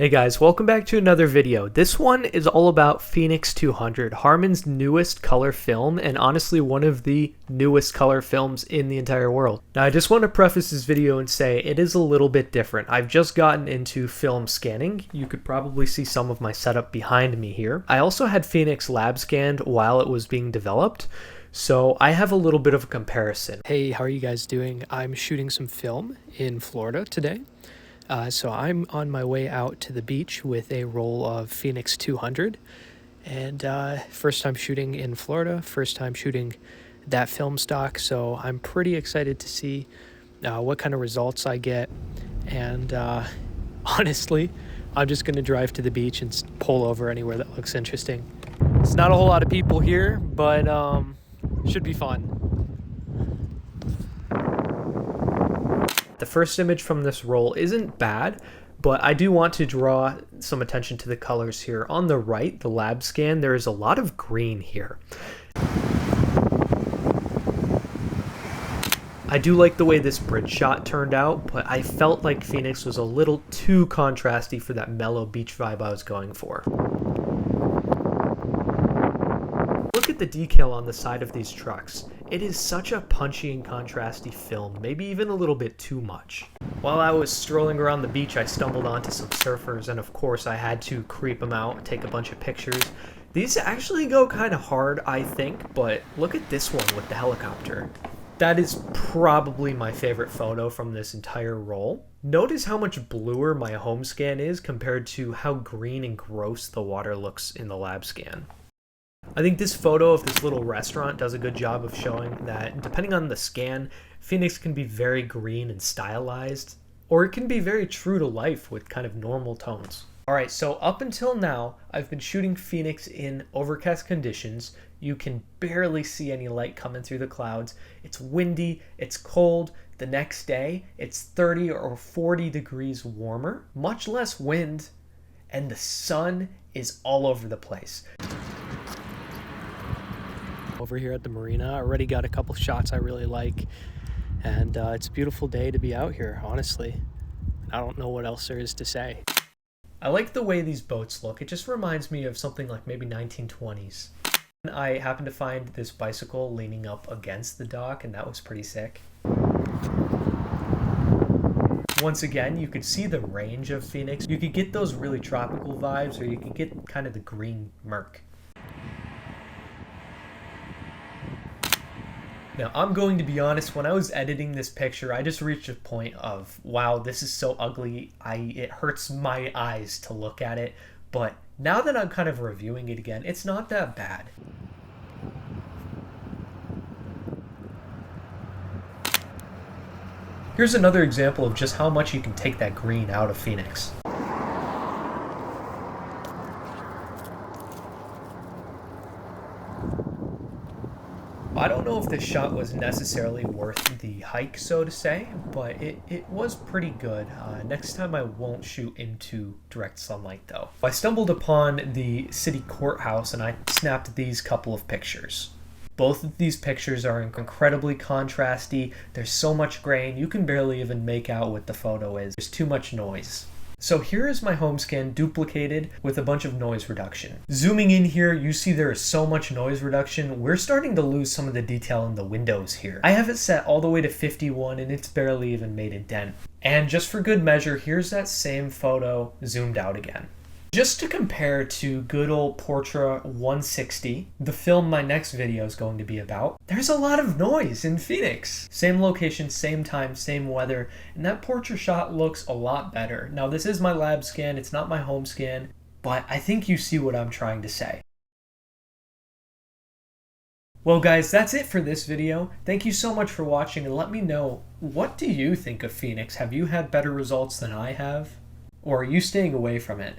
Hey guys, welcome back to another video. This one is all about Phoenix 200, Harman's newest color film, and honestly one of the newest color films in the entire world. Now I just want to preface this video and say it is a little bit different. I've just gotten into film scanning. You could probably see some of my setup behind me here. I also had Phoenix lab scanned while it was being developed, so I have a little bit of a comparison. Hey, how are you guys doing? I'm shooting some film in Florida today. So I'm on my way out to the beach with a roll of Phoenix 200, and first time shooting in Florida, first time shooting that film stock, so I'm pretty excited to see what kind of results I get, and honestly, I'm just going to drive to the beach and pull over anywhere that looks interesting. It's not a whole lot of people here, but should be fun. The first image from this roll isn't bad, but I do want to draw some attention to the colors here. On the right, the lab scan, there is a lot of green here. I do like the way this bridge shot turned out, but I felt like Phoenix was a little too contrasty for that mellow beach vibe I was going for. Look at the decal on the side of these trucks. It is such a punchy and contrasty film, maybe even a little bit too much. While I was strolling around the beach, I stumbled onto some surfers, and of course I had to creep them out, take a bunch of pictures. These actually go kind of hard, I think, but look at this one with the helicopter. That is probably my favorite photo from this entire roll. Notice how much bluer my home scan is compared to how green and gross the water looks in the lab scan. I think this photo of this little restaurant does a good job of showing that depending on the scan, Phoenix can be very green and stylized, or it can be very true to life with kind of normal tones. Alright, so up until now, I've been shooting Phoenix in overcast conditions. You can barely see any light coming through the clouds. It's windy, it's cold. The next day, it's 30 or 40 degrees warmer, much less wind, and the sun is all over the place. Over here at the marina, I already got a couple shots I really like, and it's a beautiful day to be out here, honestly. I don't know what else there is to say. I like the way these boats look. It just reminds me of something like maybe 1920s. I happened to find this bicycle leaning up against the dock, and that was pretty sick. Once again, you could see the range of Phoenix. You could get those really tropical vibes, or you could get kind of the green murk. Now, I'm going to be honest, when I was editing this picture, I just reached a point of, wow, this is so ugly, it hurts my eyes to look at it, but now that I'm kind of reviewing it again, it's not that bad. Here's another example of just how much you can take that green out of Phoenix. I don't know if this shot was necessarily worth the hike, so to say, but it was pretty good. Next time I won't shoot into direct sunlight though. I stumbled upon the city courthouse and I snapped these couple of pictures. Both of these pictures are incredibly contrasty. There's so much grain, you can barely even make out what the photo is. There's too much noise. So here is my home scan duplicated with a bunch of noise reduction. Zooming in here, you see there is so much noise reduction. We're starting to lose some of the detail in the windows here. I have it set all the way to 51 and it's barely even made a dent. And just for good measure, here's that same photo zoomed out again. Just to compare to good old Portra 160, the film my next video is going to be about, there's a lot of noise in Phoenix. Same location, same time, same weather, and that Portra shot looks a lot better. Now this is my lab scan, it's not my home scan, but I think you see what I'm trying to say. Well guys, that's it for this video. Thank you so much for watching, and let me know, what do you think of Phoenix? Have you had better results than I have? Or are you staying away from it?